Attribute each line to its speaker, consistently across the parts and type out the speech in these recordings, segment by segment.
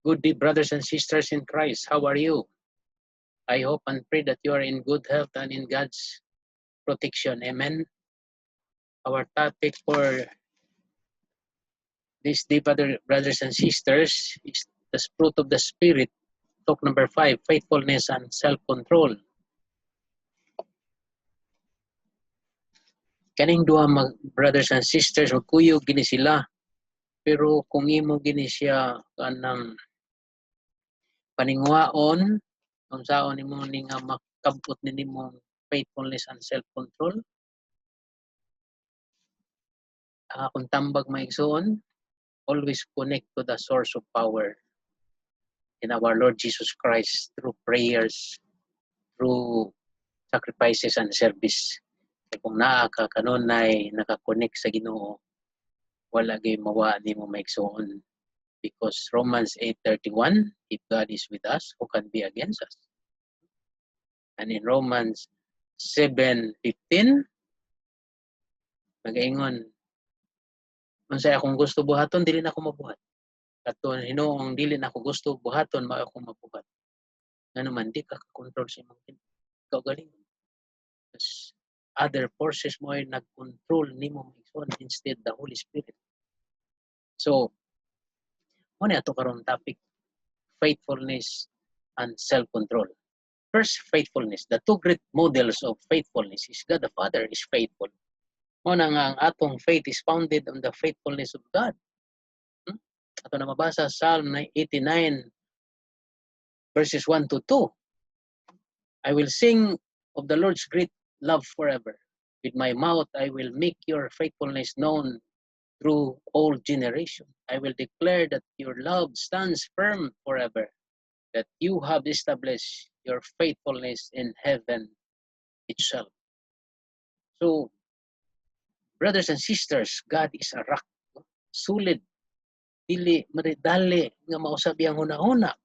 Speaker 1: Good day, brothers and sisters in Christ. How are you? I hope and pray that you are in good health and in God's protection. Amen. Our topic for this day, brothers and sisters, is the fruit of the Spirit. Talk number 5, faithfulness and self-control. Kaning duha brothers and sisters, magkuyog gini sila. Pero kung imo gini siya kanang paningwaon, kung saan imo ni nga makabot nimo faithfulness and self-control, kung tambag maigsoon, always connect to the source of power in our Lord Jesus Christ through prayers, through sacrifices and service. Kung naa ka kanunay nakakonect sa Ginoo, wala gyud mawa nimo maigsoon. Because Romans 8:31, if God is with us, who can be against us? And in Romans 7:15, nagaingon, unsay akong gusto buhaton, dili na ako mabuhat. Katon Hinoong dili na ako gusto buhaton, mao ako mabuhat. Nga naman, di ka control sa imong kaugalingon. Because other forces mo ay nag-control nimo maigsoon instead the Holy Spirit. So, muna ito karong topic, faithfulness and self-control. First, faithfulness. The two great models of faithfulness is God the Father is faithful. Muna nga ang atong faith is founded on the faithfulness of God. Ato na mabasa Psalm 89 verses 1 to 2. I will sing of the Lord's great love forever. With my mouth I will make your faithfulness known through all generations. I will declare that your love stands firm forever, that you have established your faithfulness in heaven itself. So, brothers and sisters, God is a rock, solid, dili maridali nga mausab yang hunahuna.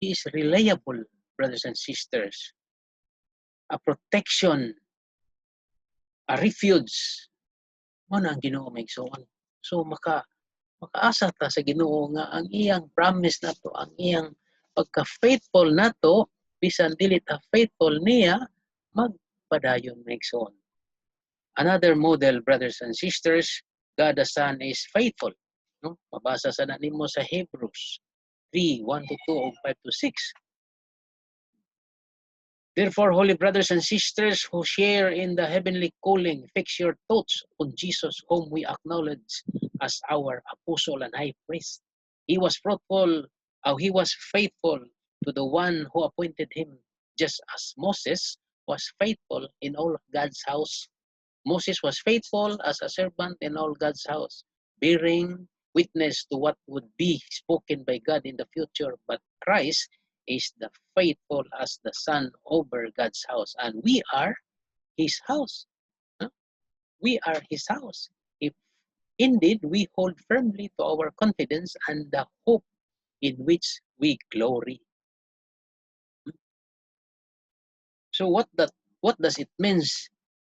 Speaker 1: He is reliable, brothers and sisters. A protection, a refuge. Mo na ang Ginoo maigsoon. So makaasa ta sa Ginoo nga ang iyang promise nato, ang iyang pagka-faithful nato, bisan dili ta faithful niya, magpadayon maigsoon. Another model, brothers and sisters, God the Son is faithful. No? Mabasa sa nimo sa Hebrews 3:1-2 o 5-6. Therefore, holy brothers and sisters who share in the heavenly calling, fix your thoughts on Jesus, whom we acknowledge as our apostle and high priest. He was faithful to the one who appointed him, just as Moses was faithful in all God's house. Moses was faithful as a servant in all God's house, bearing witness to what would be spoken by God in the future. But Christ is the faithful as the Son over God's house, and we are His house. We are His house. If indeed we hold firmly to our confidence and the hope in which we glory. So what does it means?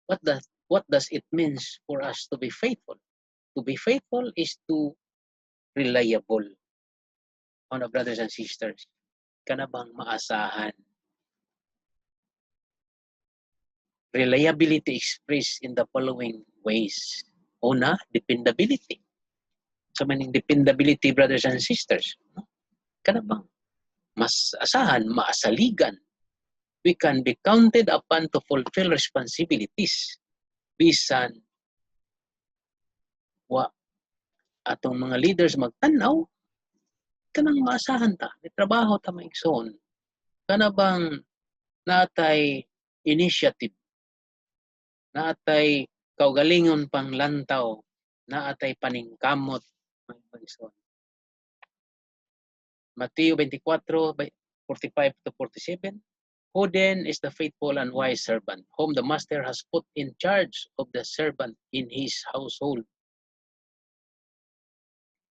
Speaker 1: What does it means for us to be faithful? To be faithful is to reliable. Ano, brothers and sisters, kana bang maasahan? Reliability expressed in the following ways. Una, dependability. So maning dependability, brothers and sisters, kana bang mas asahan, maasaligan. We can be counted upon to fulfill responsibilities. Bisan wa atong mga leaders magtanaw, kanang maasahan ta, may trabaho ta maigsoon. Kana bang natay initiative, natay kaugalingon pang lantaw, natay paningkamot maigsoon. Mateo 24:45-47. Who then is the faithful and wise servant, whom the master has put in charge of the servant in his household,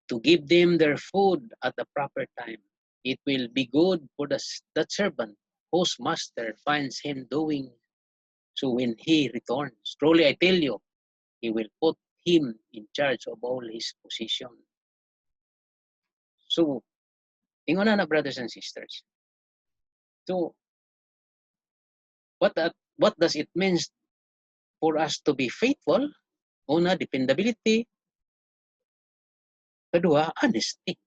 Speaker 1: to give them their food at the proper time? It will be good for that servant whose master finds him doing so when he returns. Truly I tell you, he will put him in charge of all his possession. So, Ingon na brothers and sisters. So what does it mean for us to be faithful? Una, dependability. Kedua, honesty.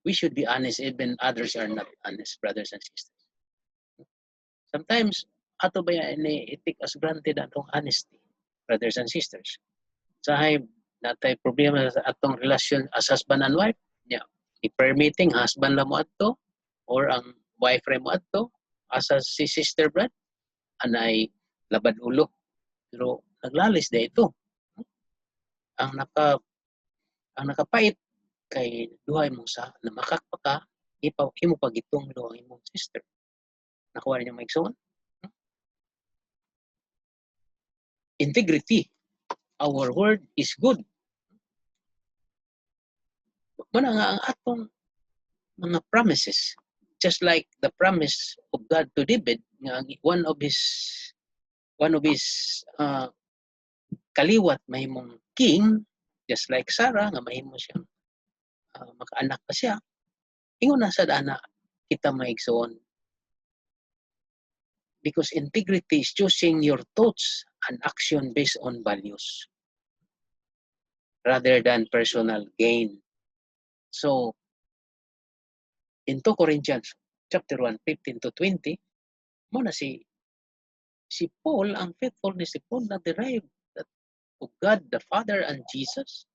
Speaker 1: We should be honest even others are not honest, brothers and sisters. Sometimes ato ba ini itik as granted atong honesty, brothers and sisters. Sahay natay problema sa atong relasyon as husband and wife. Yeah. I-prayer meeting, husband lang mo ato or ang wife rin mo ato asa si sister brad anay labad ulo. Pero naglalis na ito. Ang nakapait kay duhay mo sa na makakpaka imo pagitong do ang imong sister. Nakuha niyo maigsoon? Integrity. Our word is good. Mana nga ang atong mga promises, just like the promise of God to David, nga one of his kaliwat mahimong king, just like Sarah nga mahimo siyang makaanak pa siya. Ingon na sa dana kita maigsoon. Because integrity is choosing your thoughts and action based on values rather than personal gain. So, in 2 Corinthians chapter 1, 15 to 20, muna si Paul, ang faithfulness si Paul na derived of God the Father and Jesus,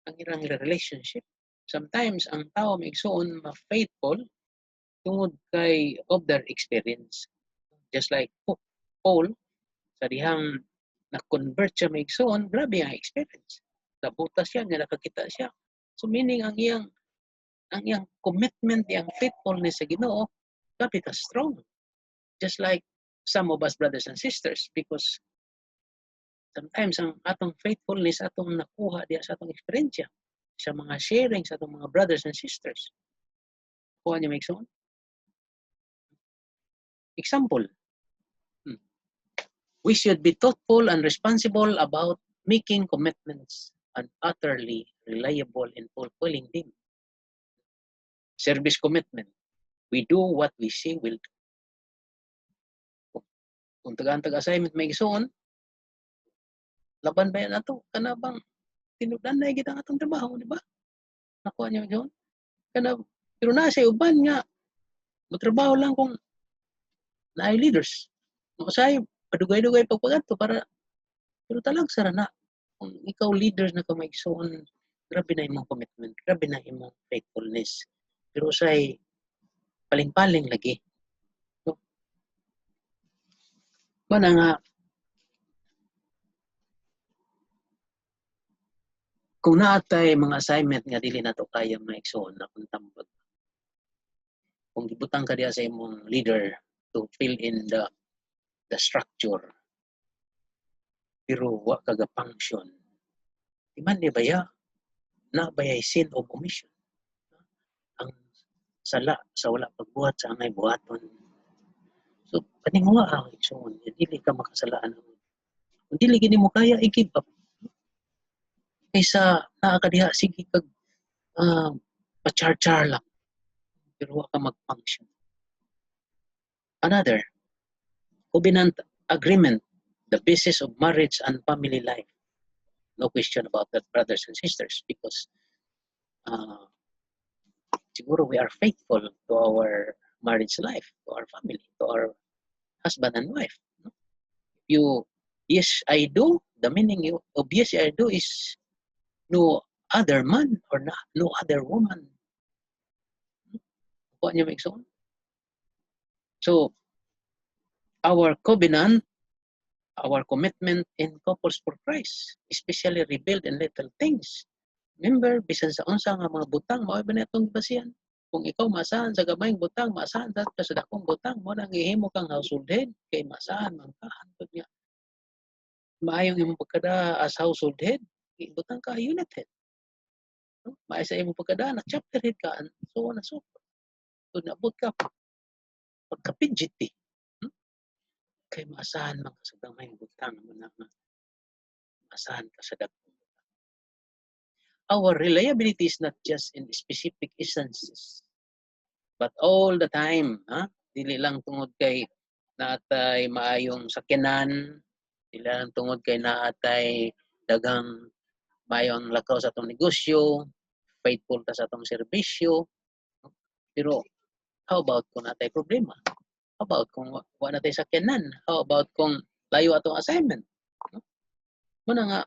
Speaker 1: ang ilang relationship. Sometimes, ang tao maigsoon ma-faithful tungod kay of their experience. Just like Paul, sa dihang na-convert siya maigsoon, grabe ang experience. Nabutas siya, nga nakakita siya. So meaning ang iyang commitment, ang faithfulness sa Ginoo, grabe ka strong. Just like some of us brothers and sisters, because sometimes ang atong faithfulness atong nakuha diya sa atong experience sa mga sharing sa atong mga brothers and sisters. Kuha niyo maigsoon? Example, we should be thoughtful and responsible about making commitments and utterly reliable in fulfilling them. Service commitment. We do what we say we'll do. Kung taga-antag assignment may igsoon, laban ba yan ato? Kana bang tinudan na kita atong trabaho, di ba? Nakuha niyo yun? Pero na sa uban nga, magtrabaho lang kung naay leaders. Masay, padugay-dugay pagpaganto para pero talag sara na. Kung ikaw leaders na ka maigsoon, grabe na imong commitment, grabe na imong faithfulness. Pero say paling-paling lagi. So, mana nga kung naatay mga assignment nga dili nato kaya maigsoon na kung tambag. Kung gibutang ka diya sa imong leader to fill in the structure, pero wa ka ga-function, di man di baya na bayay sin o omission. Ang sala sa wala pagbuhat sa angay buhaton. So paninguha ang igsoon, dili ka makasalaan. Kung dili gini mo kaya, i-give up. Kaysa nakakadiha, sige kag pa-char-char lang. Pero wa ka mag-function. Another, covenant agreement, the basis of marriage and family life. No question about that, brothers and sisters, because siguro we are faithful to our marriage life, to our family, to our husband and wife. You, yes, I do, the meaning of yes, I do is no other man or no other woman. What niyo make so? So, our covenant, our commitment in couples for Christ, especially revealed in little things. Remember, bisan sa unsa nga mga butang, mao ba natong basihan? Kung ikaw maasahan sa gamayng butang, maasahan sa dakong butang, mo nang ihimo kang household head, kay maasahan man ka hantod niya. Maayong imong pagkada as household head, butang ka unit head. No? Maay sa imong pagkada na chapter head ka, and so on and so forth. So naabot ka pagka-PGT. Kay maasahan man ka sa gamayng butang, mo na maasahan ka sa dakong butang. our reliability is not just in specific instances, but all the time. Dili lang tungod kay naatay maayong sakyanan, dili lang tungod kay naatay daghang maayong lakaw sa atong negosyo, faithful ta sa atong serbisyo. Pero how about kung natay problema? How about kung wa natay sakyanan? How about kung layo atong assignment? Muna nga,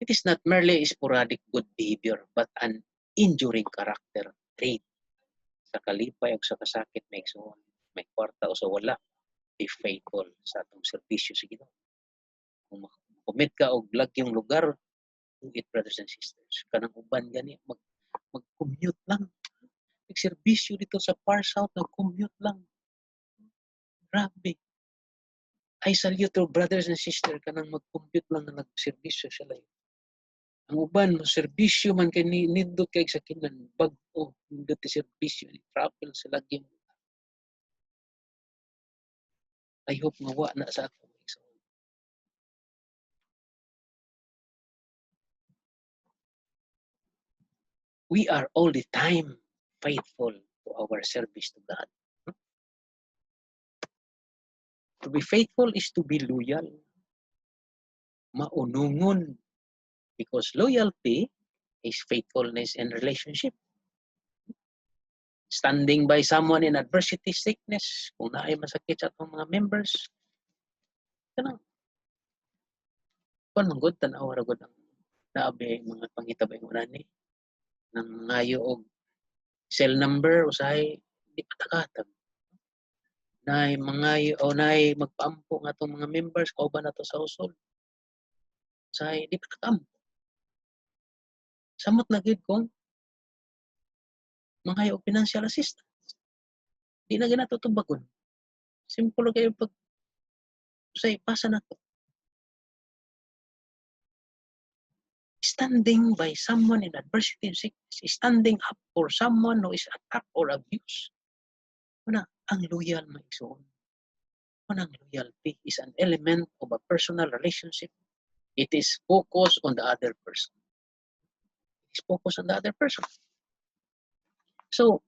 Speaker 1: it is not merely sporadic good behavior, but an enduring character trait. Sa kalipay o sa kasakit, may igsoon, may kwarta o sa wala, be faithful sa atong serbisyo sa Ginoo. Kung commit ka og lagyong lugar, do it, brothers and sisters. Kanang uban gani, mag-commute lang. Nagserbisyo dito sa far south, nag-commute lang. Grabe. I salute to brothers and sisters kanang mag-commute lang na nagserbisyo sila. Ang uban, serbisyo man kay nindot kay sa kinan, bag-o, nindot ti serbisyo, travel sa lagyong. I hope nga wa na sa ato. We are all the time faithful to our service to God. To be faithful is to be loyal. Maunungon. Because loyalty is faithfulness in relationship. Standing by someone in adversity, sickness, kung naay masakit sa atong mga members, kanang kung manggod tanaw ra gud ang naabi mga pangitabay mo nani nang ngayo og cell number usahay di patakatag. Nay mangayo o nay magpaampo nga atong mga members kauban nato sa usol. Usahay di patakam. Samot na gid kung mangayo og financial assistance. Di na ginato tubagon. Simple kayo pag usay pasa nato. Standing by someone in adversity and sickness, standing up for someone who is attacked or abused. Una, ang loyal maigsoon. Unang loyalty is an element of a personal relationship. It is focused on the other person. It is focused on the other person. So,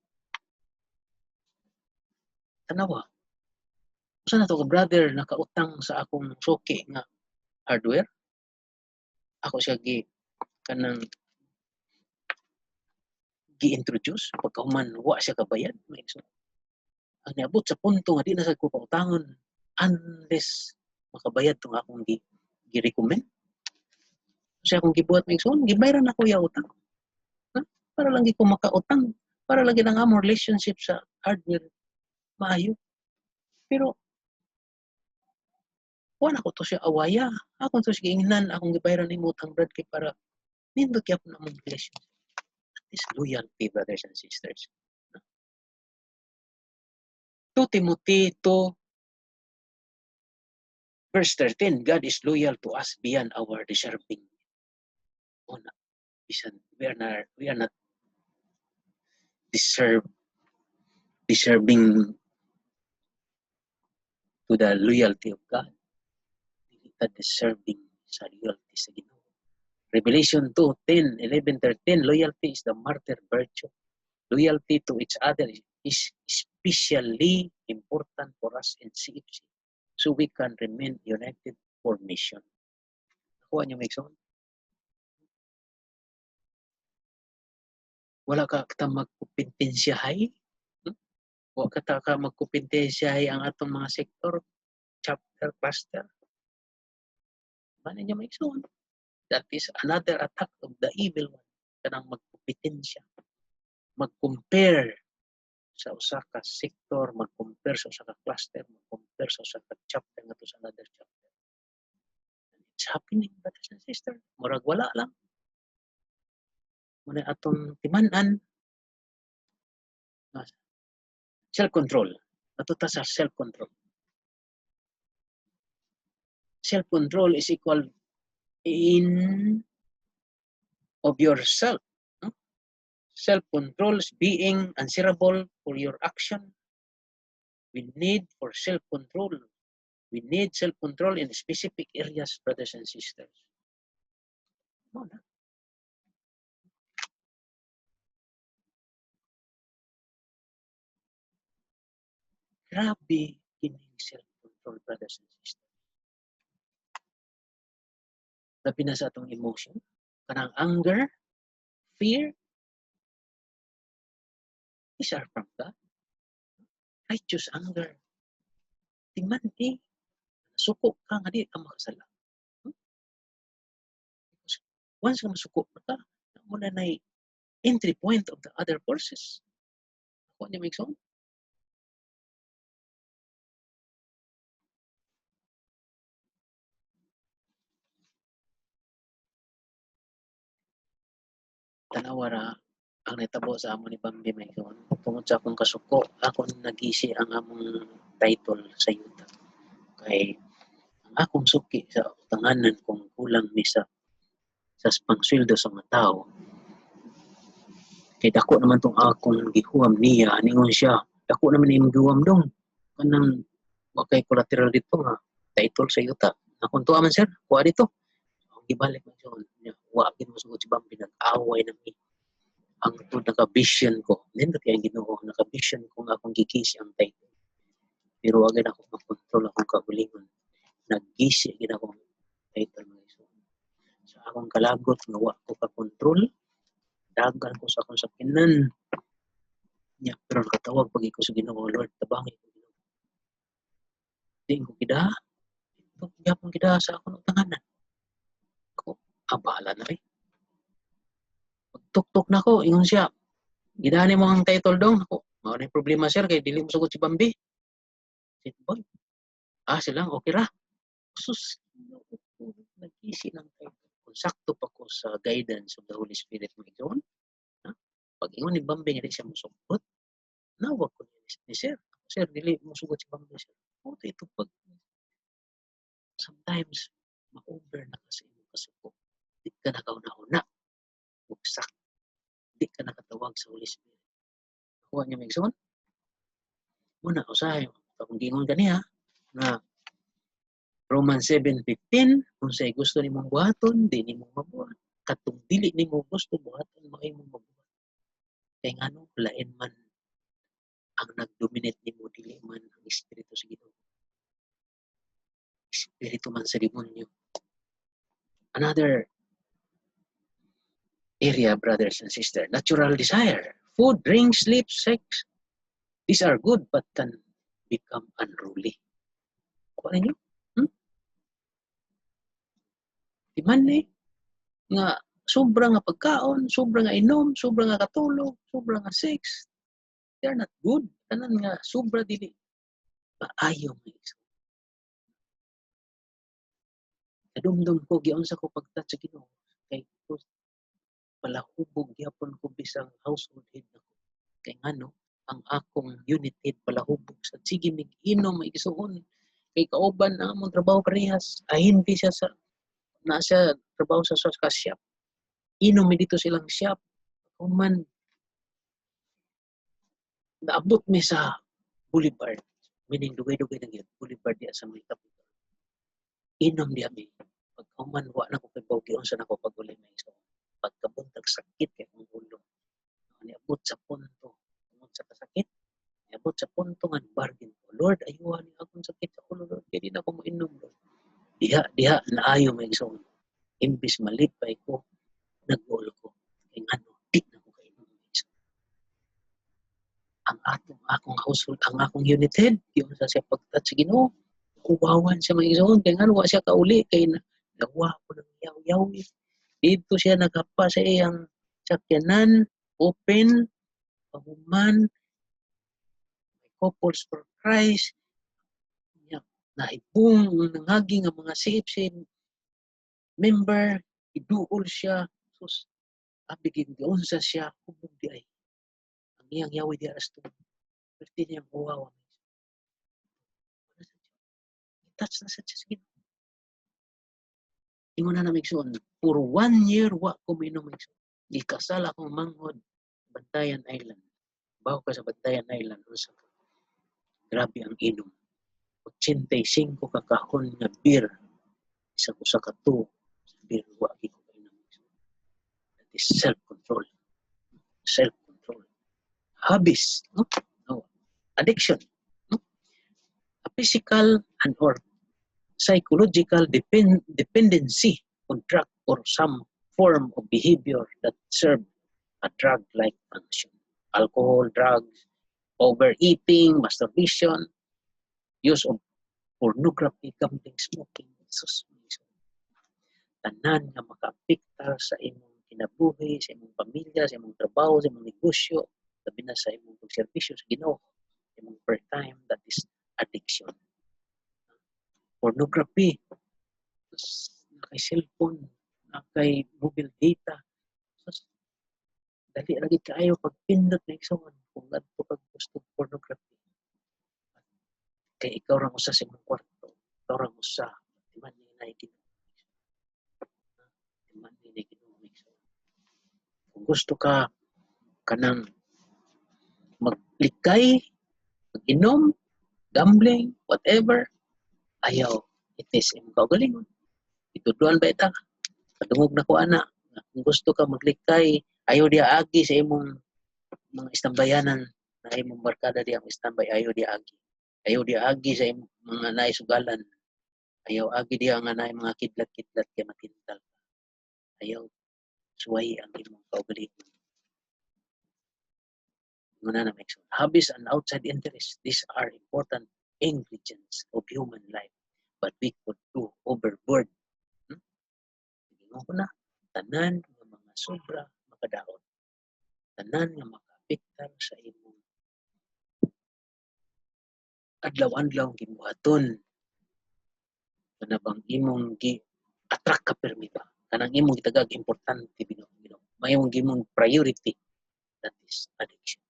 Speaker 1: tanawa, usa na to ka brother nakautang sa akong suki nga hardware. Ako siya kanang gi-introduce pagkahuman wa siya kabayad. Ang niabot sa punto nga di na sa ko pautangon unless makabayad tong akong gi-recommend. Siya akong gibuhat may igsoon, gibayran ako ya utang. Para lang ko makautang, para lang ang among relationship sa hardware maayo. Pero wala ko to siya awaya. Ako to siya ingnan, akong gibayran ni utang brad kay para nindot gyapon na among relationship. That is loyalty, brothers and sisters. 2 Timothy 2 verse 13, God is loyal to us beyond our deserving. We are not deserving to the loyalty of God. We are deserving sa loyalty sa Ginoo. Revelation 2:10, 11, 13, loyalty is the martyr virtue. Loyalty to each other is especially important for us in CFC. So we can remain united for mission. Nakuha niyo, Mixon? Wala ka magkupintensyahay. Wala ka magkupintensyahay ang atong mga sektor, chapter, cluster. Ano niyo, Mixon? That is another attack of the evil one. Kanang magkupintensya. Mag-compare sa usa ka sektor, mag-compare sa usa ka cluster, mag-compare sa usa ka chapter nga to sa another chapter. It's happening, brothers and sisters. Murag wala lang. Muna atong timan-an. Self-control. Matuta sa self-control. Self-control is equal in of yourself. No? Self-control is being answerable for your action. We need for self-control. We need self-control in specific areas, brothers and sisters. Grabe kini self-control, brothers and sisters. Labi na sa atong emotion, kanang anger, fear, these are from God. Righteous anger. Tingnan suko ka nga di ka makasala. Once ka masuko na ka, muna na entry point of the other forces. Ako niya may song. Tanawara, ang natabo sa amon ni Bambi may song. Tungod sa akong kasuko, ako nagisi ang among title sa yuta. Kay ang akong suki sa tanganan kung kulang ni sa pangsweldo sa mga tao. Kay dako naman tong akong gihuam niya, ningon siya, dako naman yung gihuam dong. Kanang wakay collateral dito nga, title sa yuta. Akong tuwa man sir, kuha dito. Ang gibalik man siya, wagin mo sugod si Bambi, nag-away na mi. Ang ito naka-vision ko, then kaya ginoo, naka-vision ko nga akong gigisi ang title. Pero agad ako makontrol akong kahulingon. Nag-gisi agad akong title mo. Sa akong kalagot, nga wa ko ka-control, dagan ko sa akong sakinan. Nya, pero nakatawag pag ko sa ginoo, Lord, tabangin ko ginoo. Di ko kida, yapon kida sa akong tanganan. Ko, abala na rin. Tuk-tuk na ko, ingon siya. Gidani mo ang title dong. Ako, mauna yung problema sir, kaya dili mo sagot si Bambi. Sitbol. Silang, okay ra. Sus, nag-isi ng title. Kung sakto pa ko sa guidance of the Holy Spirit mo ikaw, pag ingon ni Bambi, hindi siya musugot, nawag ko ni sir. Sir, dili mo sugot si Bambi sir. Ito pag sometimes, ma-over na kasi yung kasuko. Di ka nakauna-una. Buksak. Di ka nakatawag sa Holy Spirit. Kuha niya may ikson. Muna, usahay. Kung gingon ka niya, na Romans 7:15, kung sa'y gusto ni mong buhaton, di ni mong mabuhat. Katong dili ni mong gusto buhaton, makay mong mabuhat. Kaya nga no, lain man ang nag-dominate ni mo, dili man ang Espiritu sa Ginoo. Espiritu man sa demonyo. Another area, brothers and sisters, natural desire. Food, drink, sleep, sex. These are good but can become unruly. Kuha niyo? Di man nga sobra nga pagkaon, sobra nga inom, sobra nga katulog, sobra nga sex. They're not good. Tanan nga sobra dili maayo nga isa. Kadumdum ko giunsa ko pagtouch sa Ginoo kay palahubog gyapon ko bisang household head nako. Kay ngano ang akong unit head palahubog sa sige mig-inom igsuon kay kauban na among trabaho parehas. Hindi siya sa nasa trabaho sa shop. Inom dito silang shop. Human naabot mi sa Boulevard. Meaning dugay-dugay na yun. Boulevard diya sa may kapital. Inom diya mi. Pagkauman, wa na ko kay Bawgion sa nako pag-ulay may iso. Pagkabuntag sakit kay kong ulo. Niabot sa punto. Tungod sa kasakit. Niabot sa punto nga bargain ko. Lord, ayuhan niyo akong sakit sa ulo. Lord, kaya di na ako mainom. Lord. Diha, naayo may iso. Imbis malipay ko, nag-ulo ko. Kaya nga no, di na ko kainom may iso. Ang akong household, ang akong unit head, yung sa siya pagtouch sa Ginoo, kuwawan siya mga igsoon, kaya nga wa siya kauli, kaya nawa ko ng yaw-yaw. Dito siya nagapa sa iyang sakyanan, open, pahuman, couples for Christ, naibong, nangaging ang mga safe member, iduol siya, sus, abigin sa siya, hubog di ay. Ang iyang yawi di aras to, pwede niyang kuwawan. Touch na sa Diyos. Ingon na namigsoon, for 1 year, wa ko minom igsoon. Ikasal akong manghod, Bantayan Island. Bago ka sa Bantayan Island, grabe ang inom. 85 kakahon nga beer. Isa ko sa kato, sa beer, wa ko minom igsoon. That is self-control. Self-control. Habis, no? Addiction. No? physical and or psychological dependency on drug or some form of behavior that serve a drug-like function. Alcohol, drugs, overeating, masturbation, use of pornography, gambling, smoking, tanan nga makaapektar sa imong kinabuhi, sa imong pamilya, sa imong trabaho, sa imong negosyo, labi na sa imong pagserbisyo sa Ginoo, imong per time, that is addiction. Pornography, nakay cellphone, nakay mobile data, dali lagi kaayo pagpindot na igsoon kung adto kag gusto pornography. Kay ikaw ra usa sa imong kwarto, ikaw ra usa, di man ni na kung gusto ka kanang maglikay, mag-inom, gambling, whatever, ayaw, it is imong kaugalingon. Ituduan ba ita? Katungog na ko ana. Kung gusto ka maglikay, ayaw dia agi sa imong mga istambayanan na imong barkada di ang istambay, ayaw dia agi. Ayaw dia agi sa imong mga naisugalan. Ayaw agi dia nga na mga kidlat-kidlat kay matintal. Ayaw suway ang imong kaugalingon. Muna na make hobbies and outside interests, these are important ingredients of human life, but we could do overboard. Tingnan ko na, tanan ng mga sobra makadaot. Tanan nga makaapektar sa imong adlaw-adlaw gibuhaton. Kana bang imong attract ka permi ba? Kanang imong gitagag importante binuo. May imong gimong priority, that is addiction.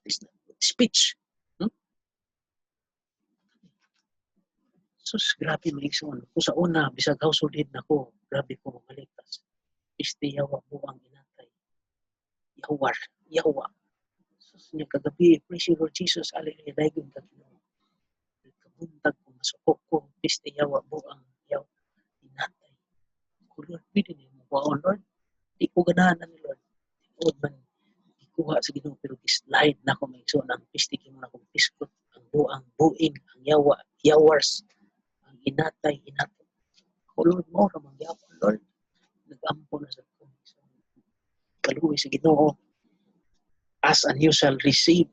Speaker 1: Is not good speech. Sus, grabe maigsoon. Kung sa una, bisag household head na ko, grabe ko mamaligtas. Isti yawa mo ang inatay. Yawa. Sus, niya kagabi, praise you Lord Jesus, hallelujah, daigong ka Ginoo. Kabuntag ko, masukok ko, isti yawa mo ang inatay. Ko Lord, pwede niyo mo ba, Lord? Di ko ganahan ni Lord. Lord man, ikuha sa Ginoo, pero slide na ko maigsoon ang pistigin mo na kong piskot, ang buing, ang yawars, inatay. O Lord, mo ra magyapon, Lord. Nag-ampo na sa ko. Kaluwi sa Ginoo. As and you shall receive.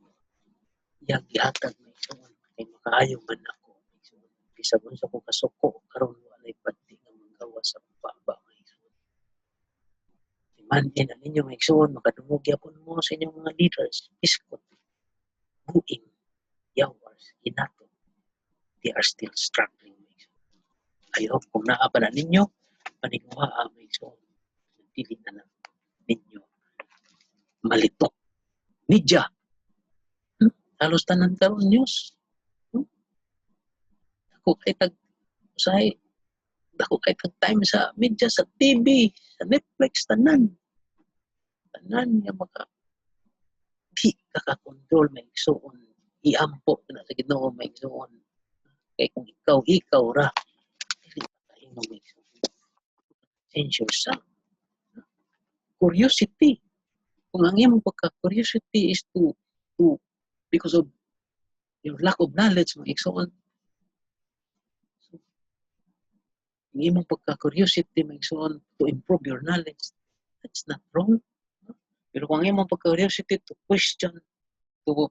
Speaker 1: Yang gihatag na ito. Kay makaayo man ako. Bisag unsa ko kasuko, karon walay pati nga magawa sa baba. Imanin na ninyo maigsoon, makadungog yapon mo sa inyong mga leaders. Iskot, buing, yawars, inato. They are still struggling. I hope kung naapa na ninyo, paniguha may so dili na lang ninyo malitok. Media. Halos tanan karon news. Ako kay time sa media, sa TV, sa Netflix, tanan nga maka di kaka-control may igsoon. Iampo na sa Ginoo may igsoon. Kay kung ikaw ra change yourself. Curiosity. Kung ang iyong pagka-curiosity is to because of your lack of knowledge, mag-igsoon. Ang iyong pagka-curiosity, mag-igsoon to improve your knowledge. That's not wrong. Pero kung ang iyong pagka-curiosity to question, to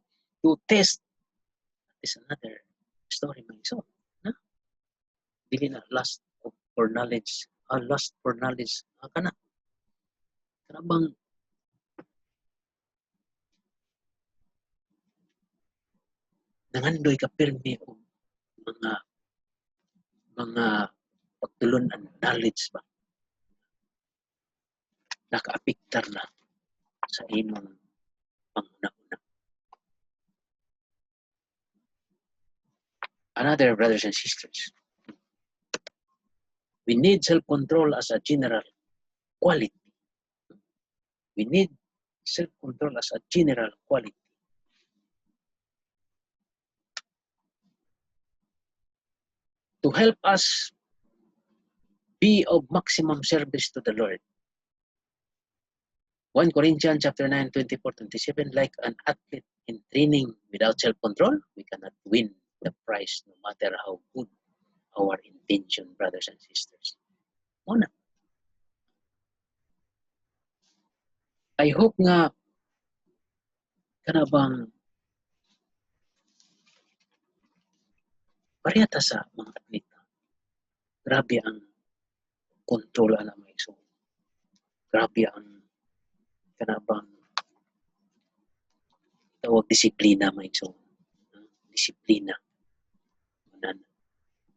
Speaker 1: test, that is another story, mag-igsoon. Dili na lust for knowledge. Lust for knowledge. Kana bang nangandoy ka pirmi o mga pagtulunan, knowledge ba? Nakaapektar na sa imong panguna-una. Another, brothers and sisters, we need self-control as a general quality. We need self-control as a general quality. To help us be of maximum service to the Lord. 1 Corinthians chapter 9, 24-27, like an athlete in training without self-control, we cannot win the price no matter how good our intention, brothers and sisters. Muna. I hope nga kana bang parehata sa mga atleta. Grabe ang kontrol ana may so. Grabe ang kana bang tawag disiplina may so. Disiplina.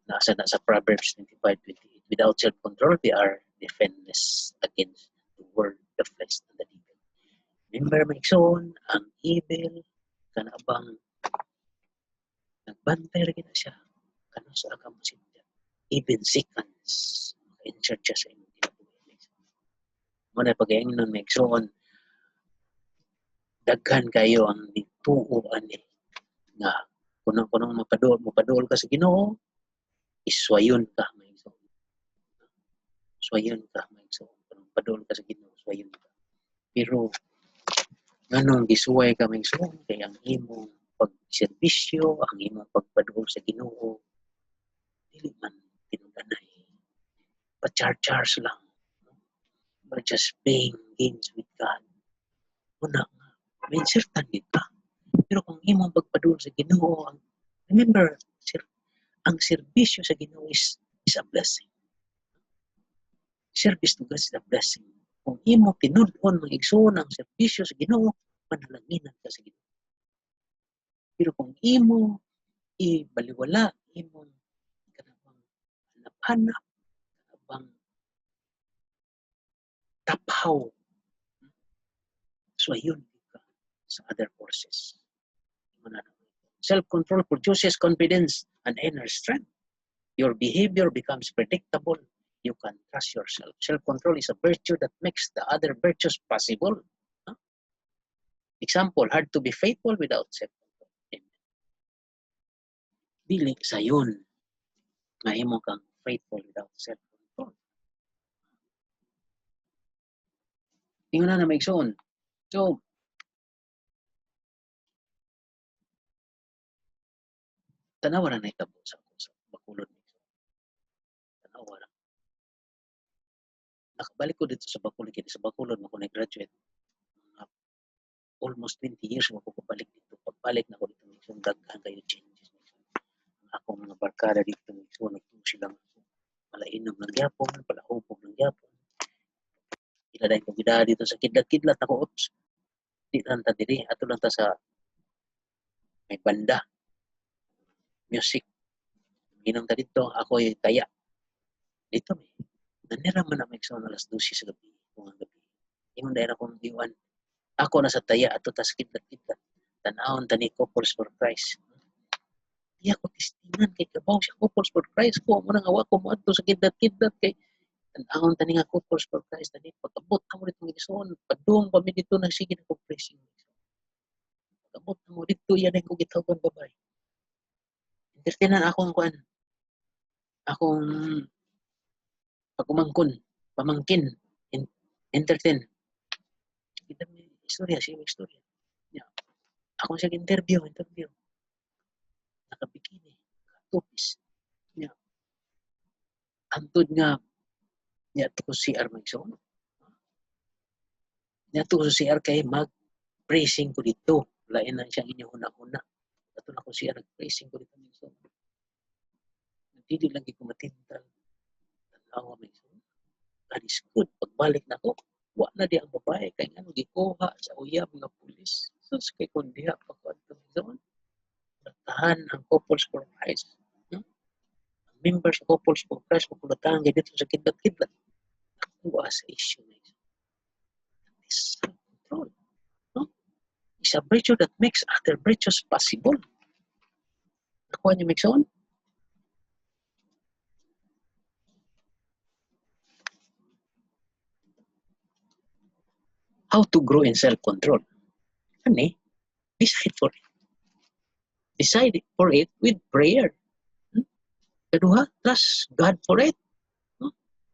Speaker 1: Nasa Proverbs 25:28. Without self-control, they are defenseless against the word, the flesh, and the devil. Remember, my son, ang evil, kanabang nagbantay rin na siya. Kano sa akam sinja. Even seconds, insert siya sa inyong kinabuhi. Muna pag-iing nun, my son, daghan kayo ang dituuan eh. Nga, kunang mapadol ka sa Ginoo, iswayon ka, my son. Swayon ka, my son. Kunang padol ka sa Ginoo, swayon ka. Pero, nganong gisuway ka, my son, kaya ang imong pagserbisyo, ang imong pagpadol sa Ginoo, dili man tinuganay. Pa-charge lang. By just playing games with God. Una nga, may certain ka. Pero kung imong pagpadol sa Ginoo, remember, ang serbisyo sa Ginoo is a blessing. Service to God is a blessing. Kung imo tinud-on mga igsoon ang serbisyo sa Ginoo, panalanginan ka sa Ginoo. Pero kung imo ibaliwala, imong kanabang hanap-hanap, kanabang taphaw, so ayun ka sa other forces. Self-control produces confidence and inner strength. Your behavior becomes predictable. You can trust yourself. Self-control is a virtue that makes the other virtues possible. Example, hard to be faithful without self-control. Dili sayon nga imo kang faithful without self-control. Tingnan na maigsoon. So, tanawa na naitabo sa Bacolod. Tanawa na. Nakabalik ko dito sa Bacolod. Kaya sa Bacolod, ako nag-graduate. Almost 20 years mo ko pabalik dito. Pagbalik na ko dito, yung daghan kayo changes. Ako mga barkada dito, so nagtuo silang malainom ng gyapon, palahubog ng gyapon. Iladay ko gida dito sa kidlat-kidlat ako, oops. Di lang ta diri, ato lang ta sa may banda. Music. Inom ta dito, ako yung taya. Dito may. Nanira man na may alas 12 sa gabi. Kung ang gabi. Yung dahil akong iwan. Ako na sa taya, ato ta sa kidlat-kidlat. Tanawon ta ni Couples for Christ. Di ako testingan kay kabaw siya Couples for Christ ko. Munang awa ko mo ato sa kidlat-kidlat kay tanawon ta ni nga Couples for Christ. Tani pag-abot na mo dito ng ison. Padung pa mi dito na sige na compressing. Pag-abot na mo dito, yan ay kong gitawagan babay. Entertainan akong kuan. Akong pamangkin, entertain. Kita may istorya, siya may istorya. Yeah. Ako siya interview. Nakabikini, tupis. Yeah. Antod nga, niya to ko CR magsoon. Niya to ko CR kay mag-praising ko dito. Lain lang siyang inyong una-una. Ito na ko CR nag-praising ko dito magsoon. Hindi lagi ko matintal. Tanawa magsoon. God is good. Pagbalik na ko, wa na di ang babae kay nga gikuha sa uyab nga pulis. So kay kun diha pa ko adto zone. Tahan ang Couples for Christ. Members of Couples for Christ ko kulatahan gid dito sa kidlat-kidlat. Ako as issue na is self-control. No? It's a virtue that makes other virtues possible. Nakuha niyo Mixon? How to grow in self-control? Ani, decide for it. Decide for it with prayer. Kedua, trust God for it.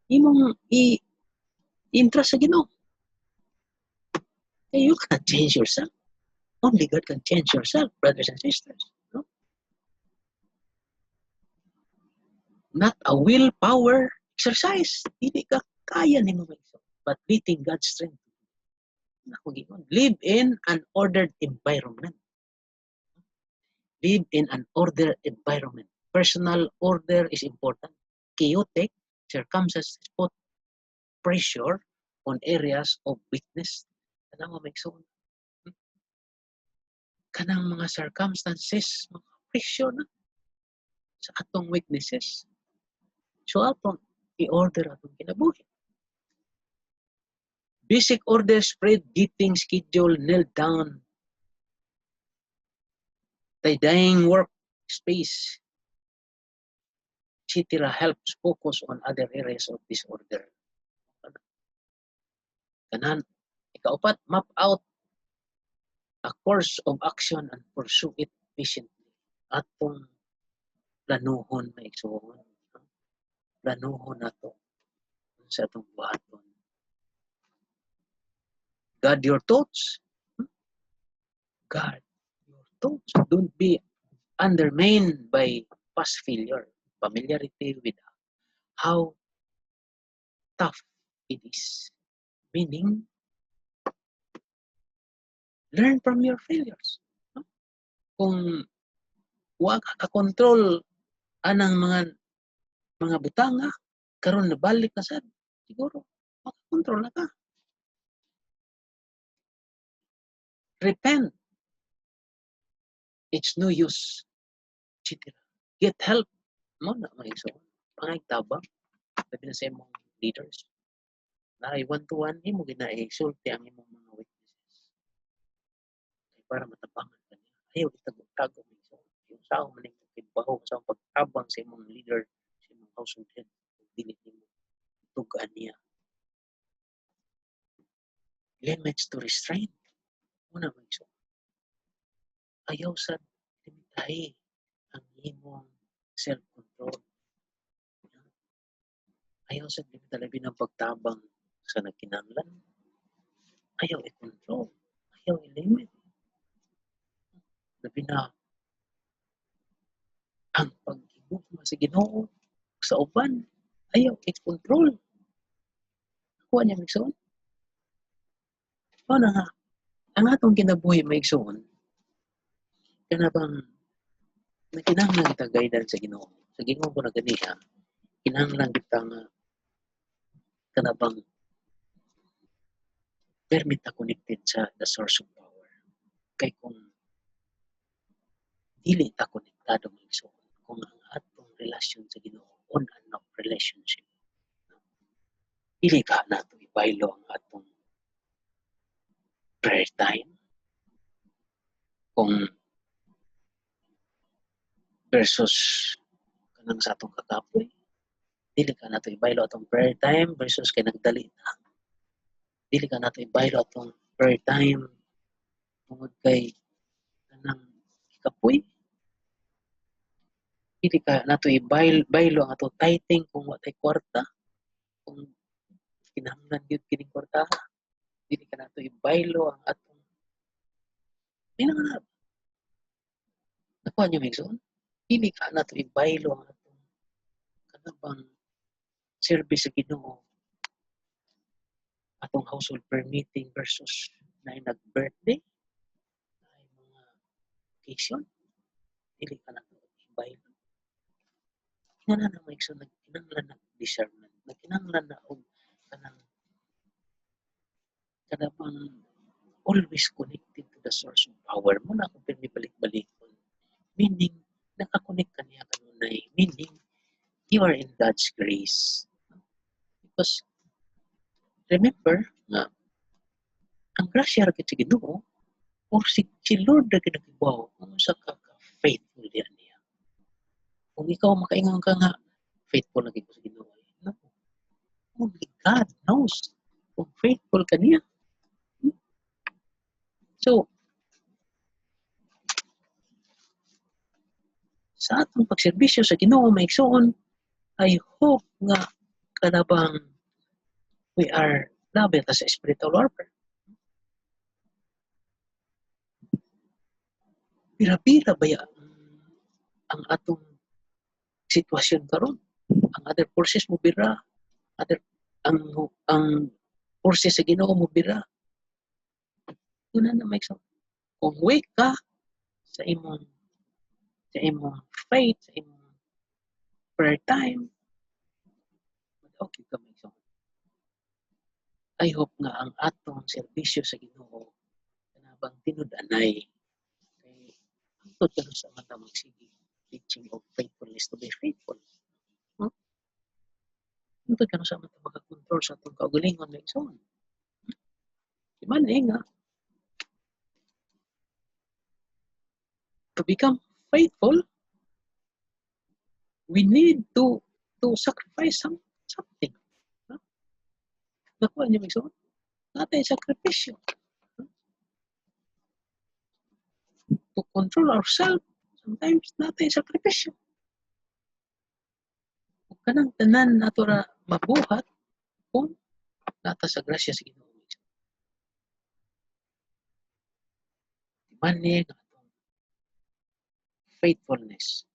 Speaker 1: Imong i-interest sa Ginoo. You cannot change yourself. Only God can change yourself, brothers and sisters. No? not a willpower exercise. Dili ka kaya nimo maigsoon. But waiting God's strength. Live in an ordered environment. Live in an ordered environment. Personal order is important. Chaotic circumstances put pressure on areas of weakness. Kanang maigsoon. Kanang mga circumstances, mga pressure na sa atong weaknesses. So atong i-order atong kinabuhi. Basic order, spread, getting schedule, nailed down. Tidying workspace, etc. helps focus on other areas of disorder. Kanan, ikaupat, map out a course of action and pursue it patiently. Atong planuhon maigsoon. Planuhon nato sa atong buhaton. Guard your thoughts. Guard your thoughts. Don't be undermined by past failure. Familiarity with how tough it is. Meaning, learn from your failures. Kung wa ka control anang mga butanga, karon nabalik na sad, siguro makakontrol na ka. Repent. It's no use. etc. Get help. Mo na maigsoon. Pangaytabang. Sabi na sa imong leaders. Na one-to-one, imo gina-exulti ang imong mga witnesses. Para matabangan ka niya. Ayaw itagog-tagog maigsoon. Yung sao maning pagkibaho sa pagtabang sa imong leader, sa imong household head, dili nimo tugaan niya. Limits to restraint. Muna maigsoon. Ayaw sa limitahi ang imong self-control. Ayaw sa limitahi ng pagtabang sa nagkinahanglan. Ayaw i-control. Ayaw i-limit. Labi na ang pag-ibugma sa Ginoo sa uban. Ayaw i-control. Kuha niya maigsoon. So na nga, ang atong kinabuhi maigsoon, kana bang nakinahanglan kita guidance sa Ginoo. Sa Ginoo ko na ganiha, kinahanglan kita nga kana bang permit na connected sa the source of power. Kay kung dili ta konektado maigsoon, kung ang atong relasyon sa Ginoo on and off relationship, dili ka nato ibaylo ang atong prayer time kung versus kanang sa atong kakapoy. Dili ka nato ibaylo atong prayer time versus kay nagdali na. Dili ka nato ibaylo atong prayer time tungod kay kanang kapoy. Dili ka nato ibaylo ang atong tithing kung wa tay kwarta, kung kinahanglan gyud kining kwarta. Dili ka nato ibaylo ang atong kinahanglan. Nakuha niyo maigsoon? Dili ka nato ibaylo ang atong kanabang service sa Ginoo, atong household prayer meeting versus na nag-birthday, na mga occasion. Dili ka nato ibaylo. Kinahanglan na maigsoon, nagkinahanglan na discernment, nagkinahanglan na og kanabang always connected to the source of power. Muna akong pinibalik-balik. Meaning, nakakonect ka niya kanunay. Meaning, you are in God's grace. Because, remember, nga, ang grasya rin sa Ginoo, or si Lord na ginagawa kung sa ka-faithful niya. Kung ikaw makaingang ka nga, faithful na sa Ginoo. No? Only God knows kung faithful ka niya. So, sa atong pagserbisyo sa Ginoo maigsoon, I hope nga kanabang we are labit as a spiritual warfare. Pira-pira ba ang atong sitwasyon karon? Ang other forces mo bira. Ang forces sa Ginoo mo bira. Una na may kung weak ka sa imong faith, sa imong prayer time, okay ka may I hope nga ang atong serbisyo sa Ginoo kanabang tinud-anay kay hangtod ka sa mata magsige teaching of faithfulness to be faithful. Hangtod ka sa mata makakontrol sa atong kaugalingon na igsoon. Di man nga to become faithful, we need to sacrifice something. Nakuha niyo igsoon? Natay sakripisyo. To control ourselves, sometimes natay sakripisyo. Kung kanang tanan nato ra mabuhat kung nata sa grasya sa Ginoo. Manig atong faithfulness.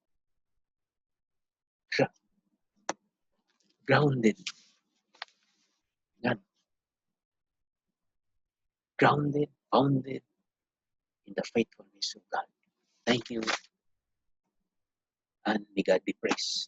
Speaker 1: Grounded. God. Grounded, founded in the faithfulness of God. Thank you. And may God be praised.